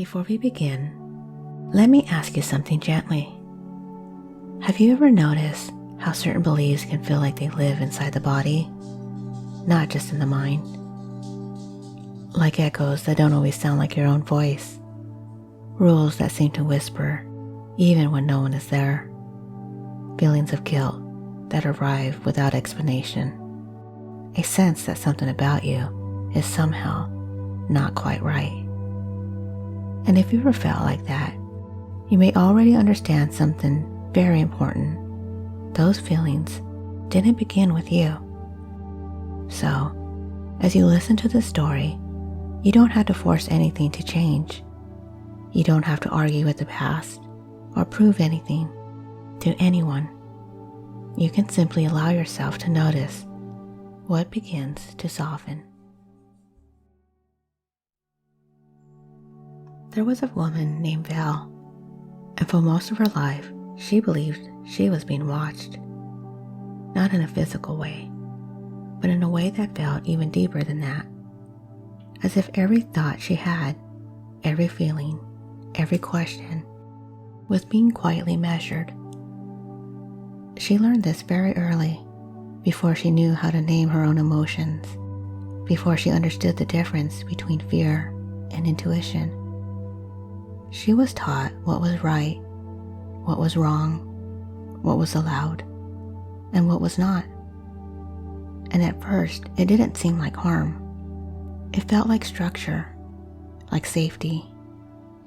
Before we begin, let me ask you something gently. Have you ever noticed how certain beliefs can feel like they live inside the body, not just in the mind? Like echoes that don't always sound like your own voice, rules that seem to whisper even when no one is there, feelings of guilt that arrive without explanation, a sense that something about you is somehow not quite right. And if you ever felt like that, you may already understand something very important. Those feelings didn't begin with you. So, as you listen to this story, you don't have to force anything to change. You don't have to argue with the past or prove anything to anyone. You can simply allow yourself to notice what begins to soften. There was a woman named Val, and for most of her life, she believed she was being watched. Not in a physical way, but in a way that felt even deeper than that. As if every thought she had, every feeling, every question, was being quietly measured. She learned this very early, before she knew how to name her own emotions, before she understood the difference between fear and intuition. She was taught what was right, what was wrong, what was allowed, and what was not. And at first, it didn't seem like harm. It felt like structure, like safety,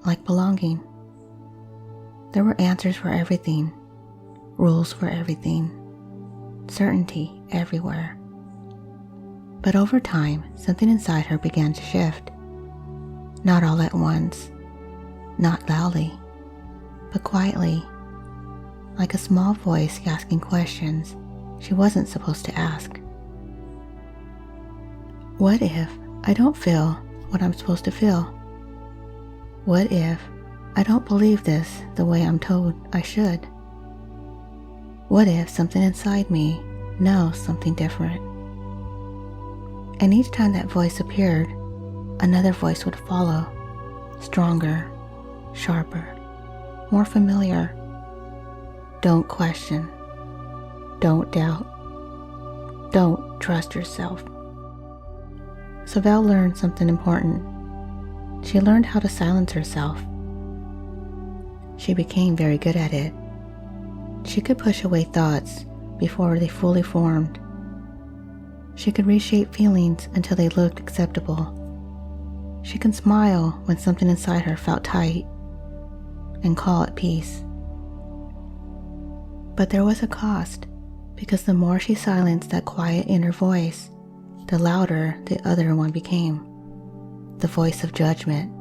like belonging. There were answers for everything, rules for everything, certainty everywhere. But over time, something inside her began to shift. Not all at once, not loudly, but quietly, like a small voice asking questions she wasn't supposed to ask. What if I don't feel what I'm supposed to feel? What if I don't believe this the way I'm told I should? What if something inside me knows something different? And each time that voice appeared, another voice would follow, stronger, sharper, more familiar. Don't question. Don't doubt. Don't trust yourself. So Val learned something important. She learned how to silence herself. She became very good at it. She could push away thoughts before they fully formed. She could reshape feelings until they looked acceptable. She could smile when something inside her felt tight and call it peace. But there was a cost, because the more she silenced that quiet inner voice, the louder the other one became. The voice of judgment,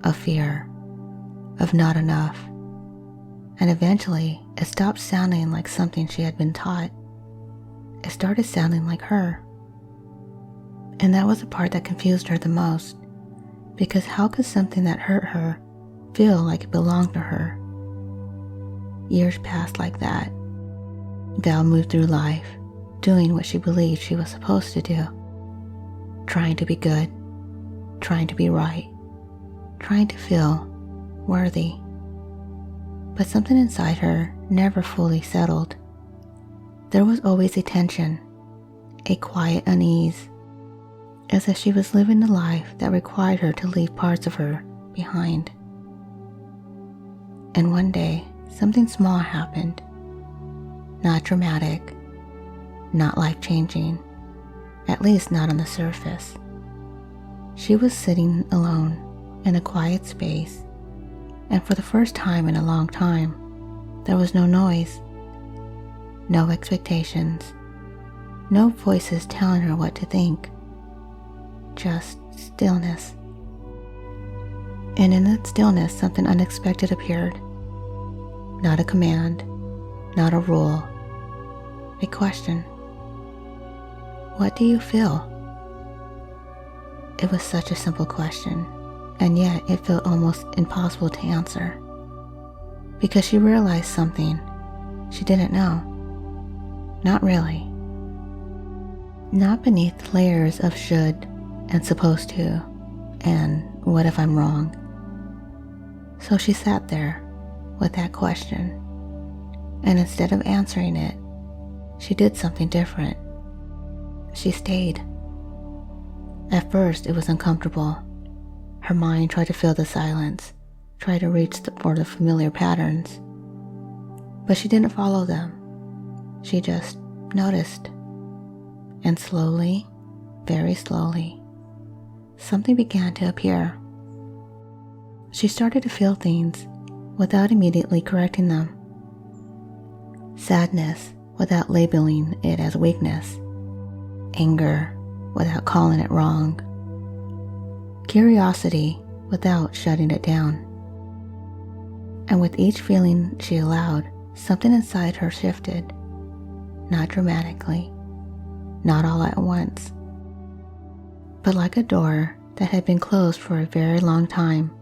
of fear, of not enough. And eventually, it stopped sounding like something she had been taught. It started sounding like her. And that was the part that confused her the most, because how could something that hurt her feel like it belonged to her? Years passed like that. Val moved through life, doing what she believed she was supposed to do. Trying to be good, trying to be right, trying to feel worthy. But something inside her never fully settled. There was always a tension, a quiet unease, as if she was living a life that required her to leave parts of her behind. And one day, something small happened. Not dramatic, not life-changing, at least not on the surface. She was sitting alone in a quiet space, and for the first time in a long time, there was no noise, no expectations, no voices telling her what to think, just stillness. And in that stillness, something unexpected appeared. Not a command, not a rule, a question. What do you feel? It was such a simple question, and yet it felt almost impossible to answer, because she realized something she didn't know. Not really. Not beneath layers of should and supposed to, and what if I'm wrong. So she sat there with that question, and instead of answering it, she did something different. She stayed. At first, it was uncomfortable. Her mind tried to fill the silence, tried to reach for the familiar patterns. But she didn't follow them. She just noticed. And slowly, very slowly, something began to appear. She started to feel things without immediately correcting them. Sadness without labeling it as weakness. Anger without calling it wrong. Curiosity without shutting it down. And with each feeling she allowed, something inside her shifted. Not dramatically, not all at once, but like a door that had been closed for a very long time,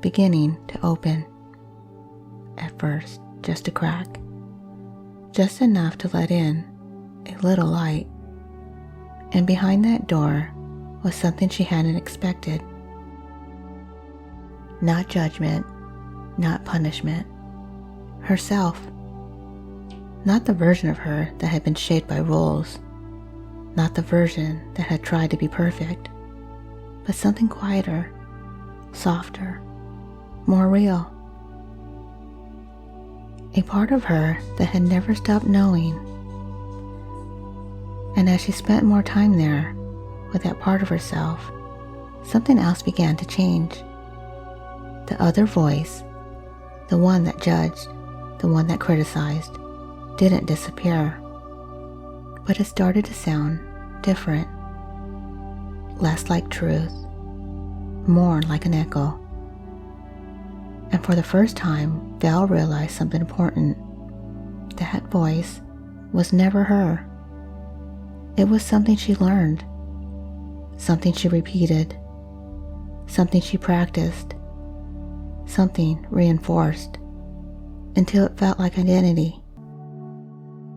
beginning to open. At first, just a crack, just enough to let in a little light. And behind that door was something she hadn't expected. Not judgment, not punishment. Herself. Not the version of her that had been shaped by rules. Not the version that had tried to be perfect. But something quieter, softer, more real. A part of her that had never stopped knowing. And as she spent more time there with that part of herself, something else began to change. The other voice, the one that judged, the one that criticized, didn't disappear, but it started to sound different. Less like truth, more like an echo. And for the first time, Val realized something important. That voice was never her. It was something she learned, something she repeated, something she practiced, something reinforced, until it felt like identity.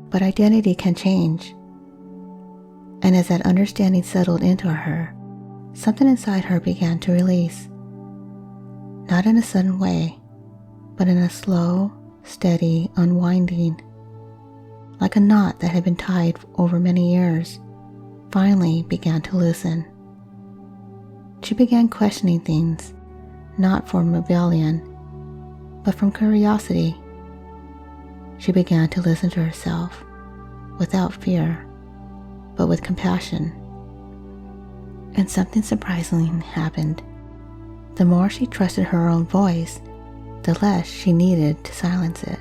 But identity can change. And as that understanding settled into her, something inside her began to release. Not in a sudden way, but in a slow, steady unwinding. Like a knot that had been tied over many years, finally began to loosen. She began questioning things, not from rebellion, but from curiosity. She began to listen to herself, without fear, but with compassion. And something surprising happened. The more she trusted her own voice, the less she needed to silence it.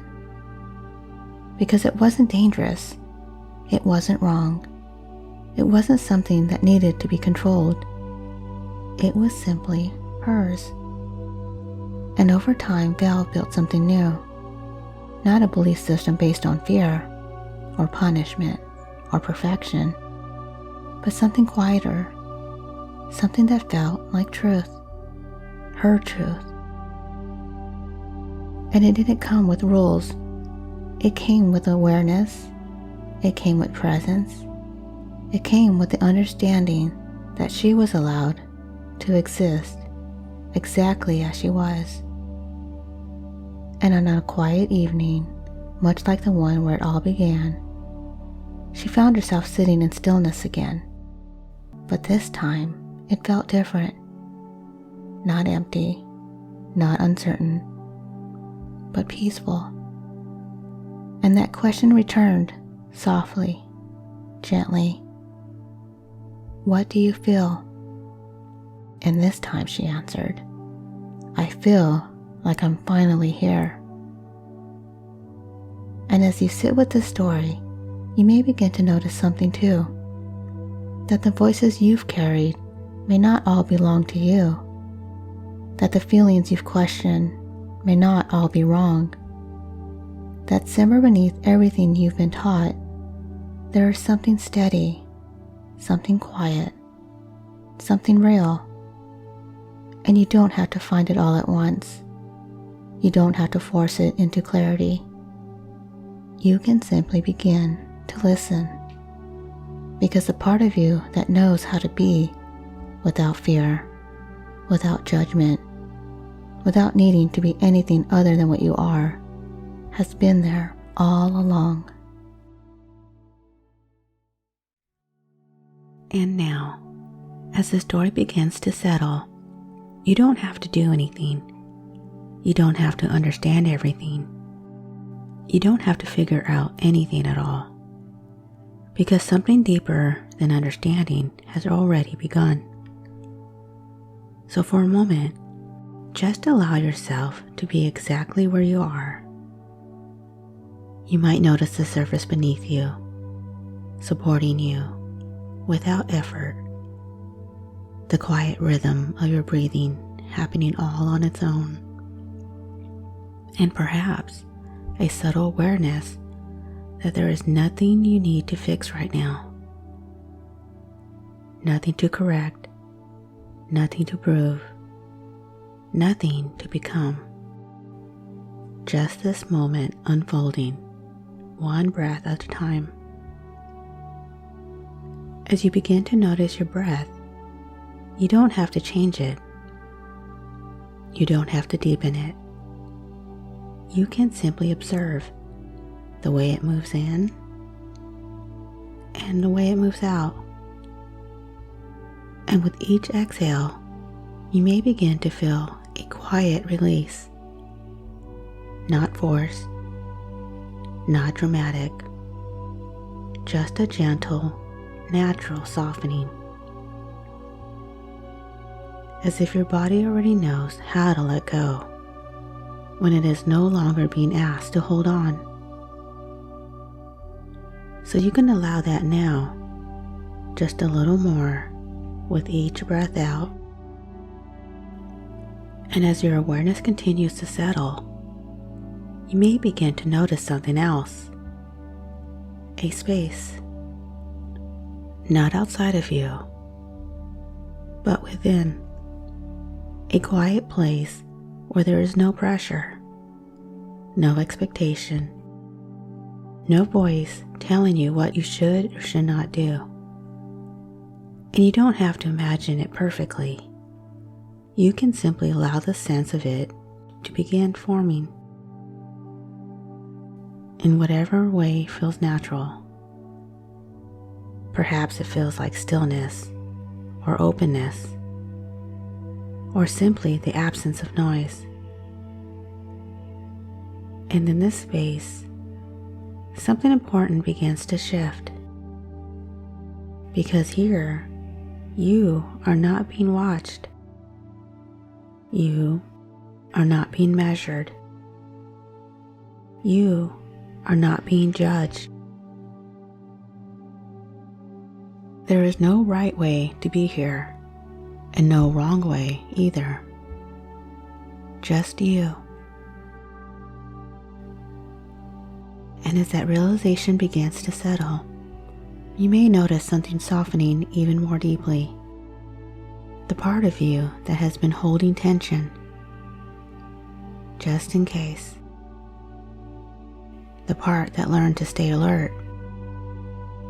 Because it wasn't dangerous, it wasn't wrong, it wasn't something that needed to be controlled. It was simply hers. And over time, Val built something new. Not a belief system based on fear, or punishment, or perfection, but something quieter, something that felt like truth, her truth. And it didn't come with rules. It came with awareness, it came with presence, it came with the understanding that she was allowed to exist exactly as she was. And on a quiet evening, much like the one where it all began, she found herself sitting in stillness again. But this time, it felt different. Not empty, not uncertain, but peaceful. And that question returned, softly, gently. What do you feel? And this time she answered, I feel like I'm finally here. And as you sit with this story, you may begin to notice something too. That the voices you've carried may not all belong to you. That the feelings you've questioned may not all be wrong. That somewhere beneath everything you've been taught, there is something steady, something quiet, something real. And you don't have to find it all at once. You don't have to force it into clarity. You can simply begin to listen, because the part of you that knows how to be without fear, without judgment, without needing to be anything other than what you are, has been there all along. And now, as the story begins to settle, you don't have to do anything. You don't have to understand everything. You don't have to figure out anything at all, because something deeper than understanding has already begun. So for a moment, just allow yourself to be exactly where you are. You might notice the surface beneath you, supporting you without effort, the quiet rhythm of your breathing happening all on its own, and perhaps a subtle awareness that there is nothing you need to fix right now, nothing to correct, nothing to prove, nothing to become. Just this moment unfolding, one breath at a time. As you begin to notice your breath, you don't have to change it. You don't have to deepen it. You can simply observe the way it moves in and the way it moves out. And with each exhale, you may begin to feel a quiet release. Not forced, not dramatic, just a gentle, natural softening. As if your body already knows how to let go when it is no longer being asked to hold on. So you can allow that now, just a little more with each breath out. And as your awareness continues to settle, you may begin to notice something else. A space, not outside of you, but within. A quiet place where there is no pressure, no expectation, no voice telling you what you should or should not do. And you don't have to imagine it perfectly. You can simply allow the sense of it to begin forming in whatever way feels natural. Perhaps it feels like stillness or openness, or simply the absence of noise. And in this space, something important begins to shift. Because here, you are not being watched. You are not being measured. You are not being judged. There is no right way to be here, and no wrong way either. Just you. And as that realization begins to settle, you may notice something softening even more deeply. The part of you that has been holding tension, just in case. The part that learned to stay alert,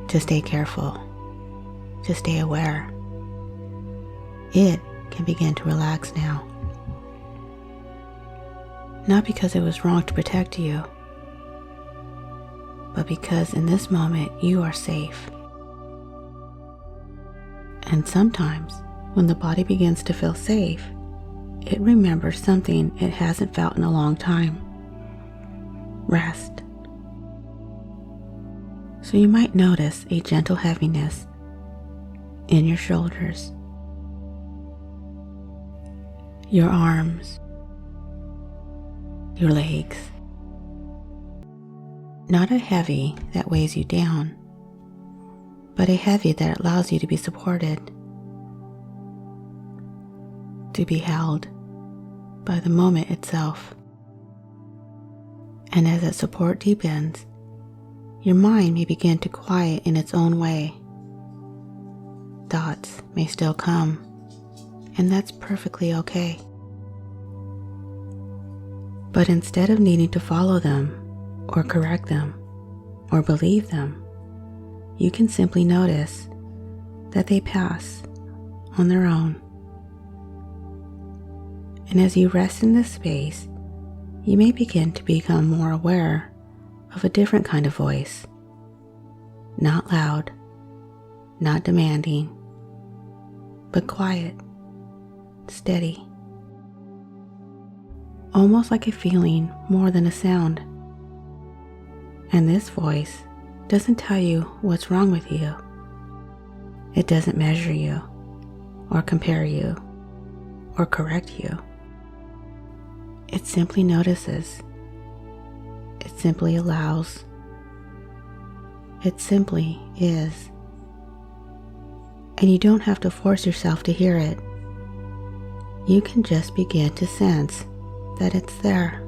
to stay careful, to stay aware. It can begin to relax now. Not because it was wrong to protect you, but because in this moment you are safe. And sometimes, when the body begins to feel safe, it remembers something it hasn't felt in a long time. Rest. So you might notice a gentle heaviness in your shoulders, your arms, your legs. Not a heavy that weighs you down, but a heavy that allows you to be supported, to be held by the moment itself. And as that support deepens, your mind may begin to quiet in its own way. Thoughts may still come, and that's perfectly okay. But instead of needing to follow them, or correct them, or believe them, you can simply notice that they pass on their own. And as you rest in this space, you may begin to become more aware of a different kind of voice. Not loud, not demanding, but quiet, steady. Almost like a feeling more than a sound. And this voice doesn't tell you what's wrong with you. It doesn't measure you, or compare you, or correct you. It simply notices. It simply allows. It simply is. And you don't have to force yourself to hear it. You can just begin to sense that it's there.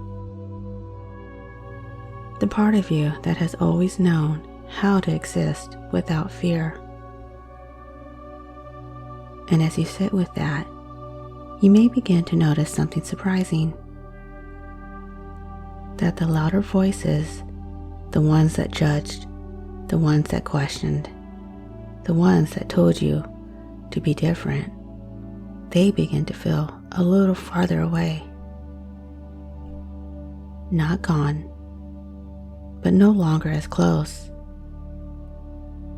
The part of you that has always known how to exist without fear. And as you sit with that, you may begin to notice something surprising. That the louder voices, the ones that judged, the ones that questioned, the ones that told you to be different, they begin to feel a little farther away. Not gone, but no longer as close,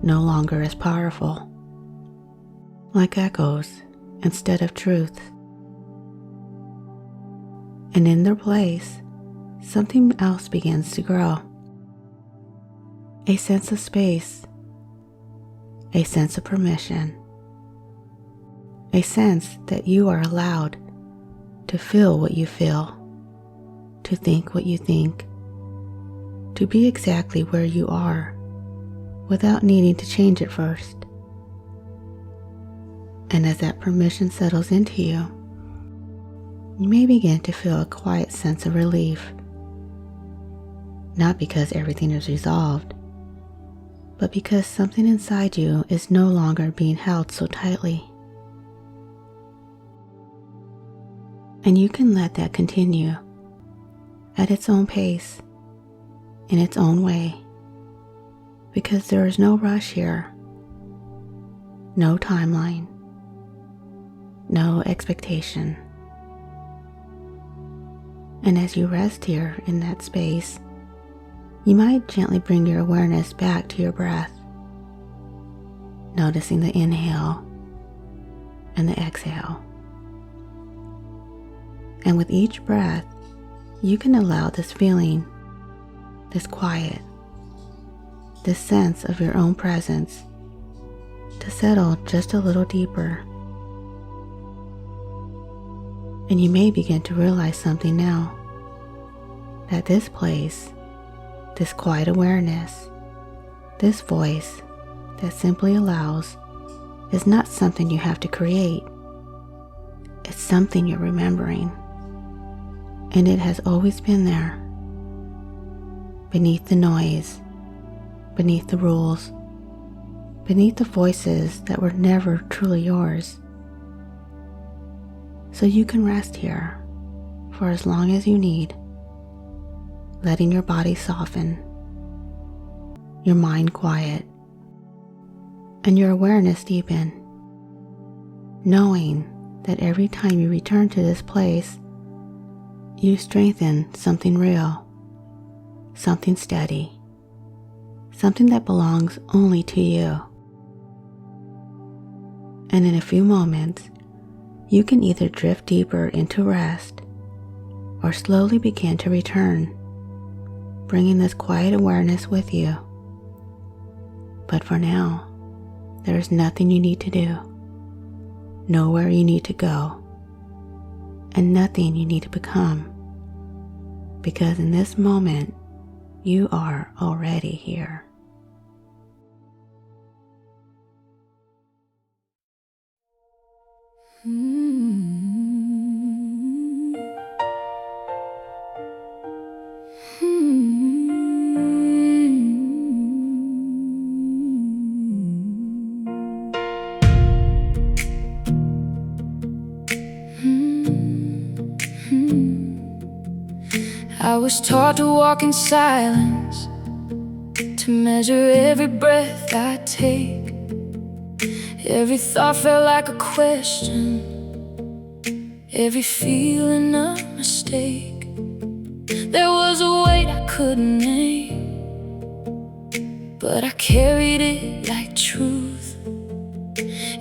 no longer as powerful, like echoes instead of truth. And in their place, something else begins to grow. A sense of space, a sense of permission, a sense that you are allowed to feel what you feel, to think what you think, to be exactly where you are without needing to change it first. And as that permission settles into you, you may begin to feel a quiet sense of relief. Not because everything is resolved, but because something inside you is no longer being held so tightly. And you can let that continue at its own pace, in its own way, because there is no rush here, no timeline, no expectation. And as you rest here in that space, you might gently bring your awareness back to your breath, noticing the inhale and the exhale. And with each breath, you can allow this feeling, this quiet, this sense of your own presence to settle just a little deeper. And you may begin to realize something now, that this place, this quiet awareness, this voice that simply allows, is not something you have to create. It's something you're remembering. And it has always been there. Beneath the noise, beneath the rules, beneath the voices that were never truly yours. So you can rest here for as long as you need, letting your body soften, your mind quiet, and your awareness deepen, knowing that every time you return to this place, you strengthen something real, something steady, something that belongs only to you. And in a few moments, you can either drift deeper into rest or slowly begin to return, bringing this quiet awareness with you. But for now, there is nothing you need to do, nowhere you need to go, and nothing you need to become, because in this moment, you are already here. I was taught to walk in silence, to measure every breath I take. Every thought felt like a question, every feeling a mistake. There was a weight I couldn't name, but I carried it like truth.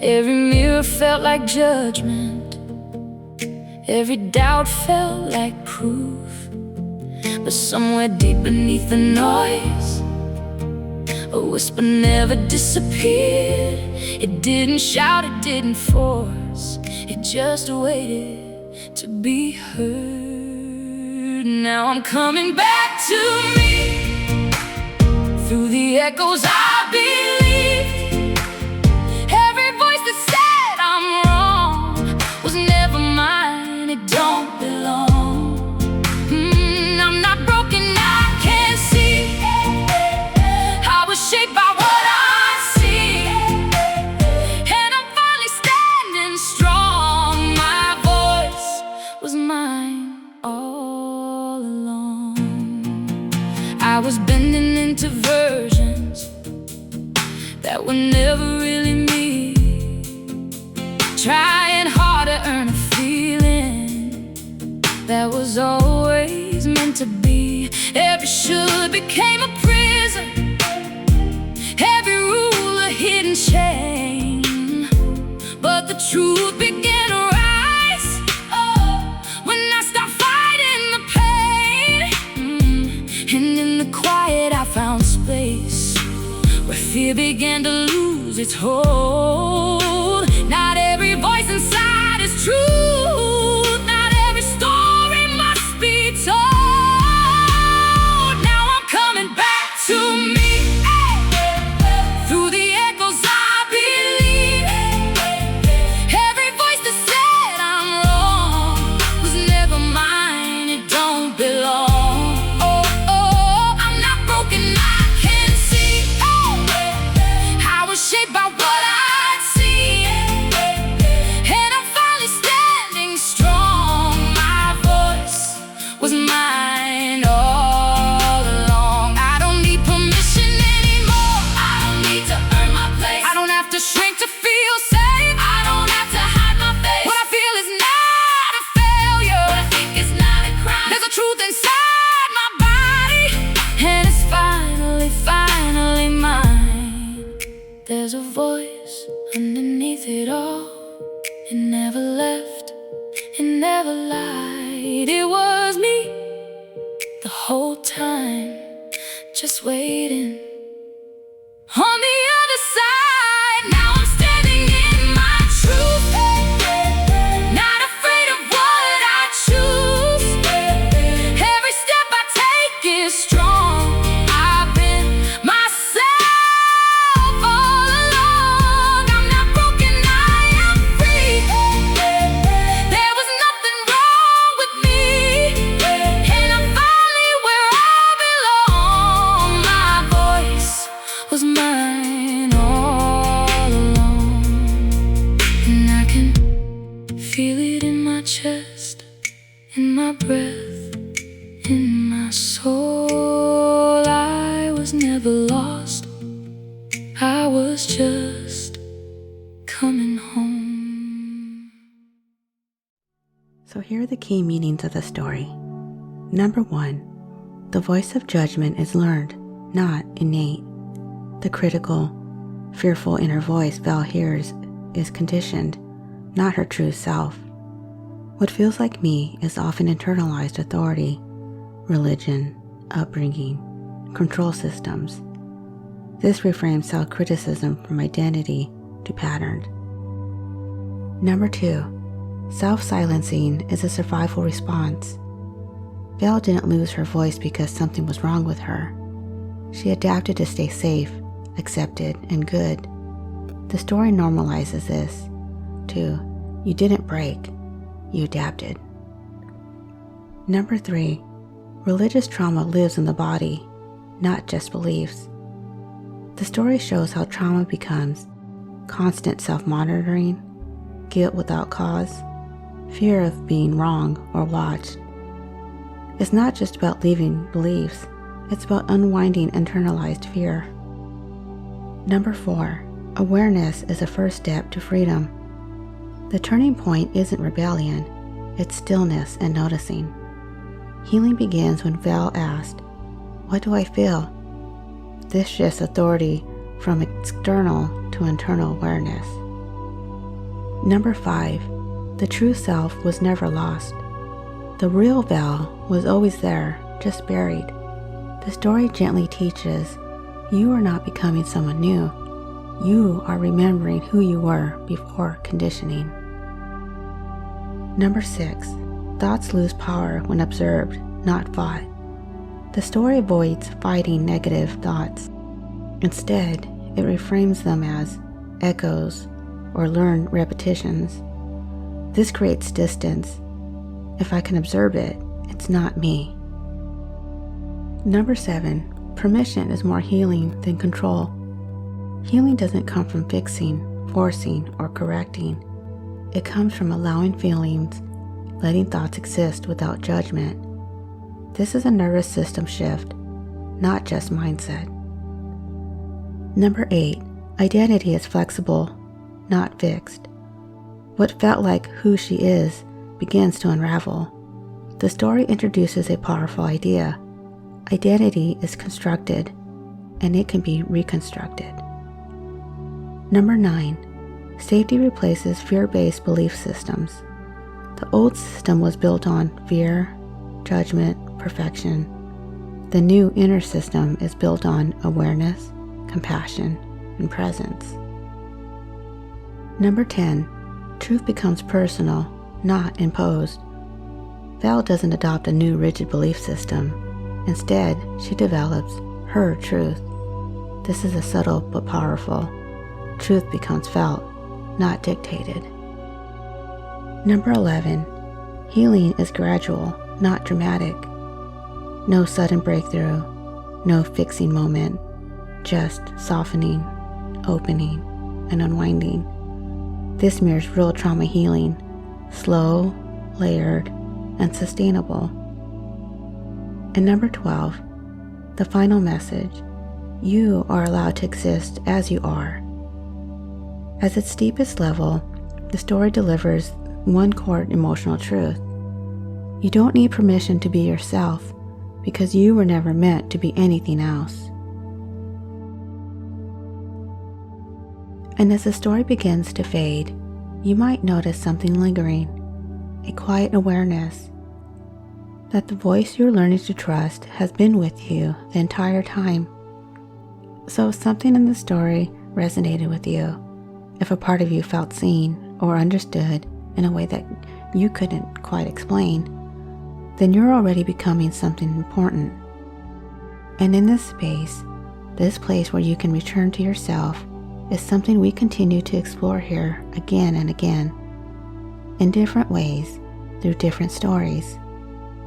Every mirror felt like judgment, every doubt felt like proof. But somewhere deep beneath the noise, a whisper never disappeared. It didn't shout, it didn't force, it just waited to be heard. Now I'm coming back to me, through the echoes I believed. Every voice that said I'm wrong was never mine, it don't belong. I'm not broken, I can see. I was shaped by what I see, and I'm finally standing strong. My voice was mine all along. I was bending into versions that were never really me, trying hard to earn a feeling that was always meant to be. Every should became a prison, every rule a hidden chain. But the truth began to rise, when I stopped fighting the pain. And in the quiet I found space, where fear began to lose its hold. Not every voice inside is true, not every story must be told. Now I'm coming back to me, through the echoes I believe. Every voice that said I'm wrong was never mine, it don't belong. I'm not broken, I can see. I was shaped by what I'd seen, and I'm finally standing strong. My voice was mine all along. I don't need permission anymore, I don't need to earn my place. I don't have to shrink to feel safe, I don't have to hide my face. What I feel is not a failure, what I think is not a crime. There's a truth inside my body, and it's finally mine. There's a voice underneath it all, it never left, it never lied. It was me the whole time, just waiting on the other side. Now I'm standing in my truth, not afraid of what I choose. Every step I take is strong, I've been myself all along. I'm not broken, I am free. There was nothing wrong with me, and I'm finally where I belong. My voice was mine all along, and I can feel it in my chest, in my breath, in my soul. I was never lost, I was just coming home. So here are the key meanings of the story. Number 1, the voice of judgment is learned, not innate. The critical, fearful inner voice Val hears is conditioned, not her true self. What feels like me is often internalized authority, religion, upbringing, control systems. This reframes self-criticism from identity to pattern. Number 2, self-silencing is a survival response. Val didn't lose her voice because something was wrong with her. She adapted to stay safe, accepted, and good. The story normalizes this, too. You didn't break, you adapted. Number 3, religious trauma lives in the body, not just beliefs. The story shows how trauma becomes constant self-monitoring, guilt without cause, fear of being wrong or watched. It's not just about leaving beliefs, it's about unwinding internalized fear. Number 4, awareness is a first step to freedom. The turning point isn't rebellion, it's stillness and noticing. Healing begins when Val asked, "What do I feel?" This shifts authority from external to internal awareness. Number 5, the true self was never lost. The real Val was always there, just buried. The story gently teaches, you are not becoming someone new. You are remembering who you were before conditioning. Number 6, thoughts lose power when observed, not fought. The story avoids fighting negative thoughts. Instead, it reframes them as echoes or learned repetitions. This creates distance. If I can observe it, it's not me. Number 7, permission is more healing than control. Healing doesn't come from fixing, forcing, or correcting. It comes from allowing feelings, letting thoughts exist without judgment. This is a nervous system shift, not just mindset. Number 8, identity is flexible, not fixed. What felt like who she is begins to unravel. The story introduces a powerful idea. Identity is constructed, and it can be reconstructed. Number 9, safety replaces fear-based belief systems. The old system was built on fear, judgment, perfection. The new inner system is built on awareness, compassion, and presence. Number 10, truth becomes personal, not imposed. Val doesn't adopt a new rigid belief system. Instead, she develops her truth. This is a subtle but powerful. Truth becomes felt, not dictated. Number 11, healing is gradual, not dramatic. No sudden breakthrough, no fixing moment, just softening, opening, and unwinding. This mirrors real trauma healing, slow, layered, and sustainable. And number 12, the final message, you are allowed to exist as you are. At its deepest level, the story delivers one core emotional truth. You don't need permission to be yourself because you were never meant to be anything else. And as the story begins to fade, you might notice something lingering, a quiet awareness that the voice you're learning to trust has been with you the entire time. So if something in the story resonated with you, if a part of you felt seen or understood in a way that you couldn't quite explain, then you're already becoming something important. And in this space, this place where you can return to yourself, is something we continue to explore here again and again, in different ways, through different stories,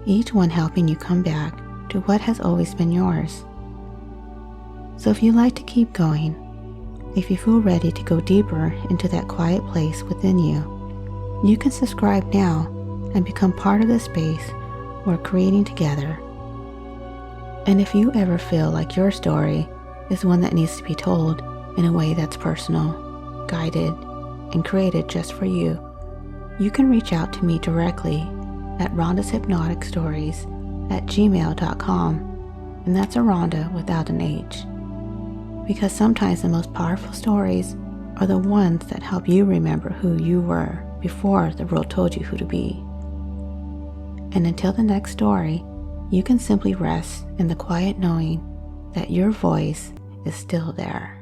each one helping you come back to what has always been yours. So if you'd like to keep going, if you feel ready to go deeper into that quiet place within you, you can subscribe now and become part of the space we're creating together. And if you ever feel like your story is one that needs to be told in a way that's personal, guided, and created just for you, you can reach out to me directly at rhondashypnoticstories@gmail.com, and that's a Rhonda without an H. Because sometimes the most powerful stories are the ones that help you remember who you were before the world told you who to be. And until the next story, you can simply rest in the quiet knowing that your voice is still there.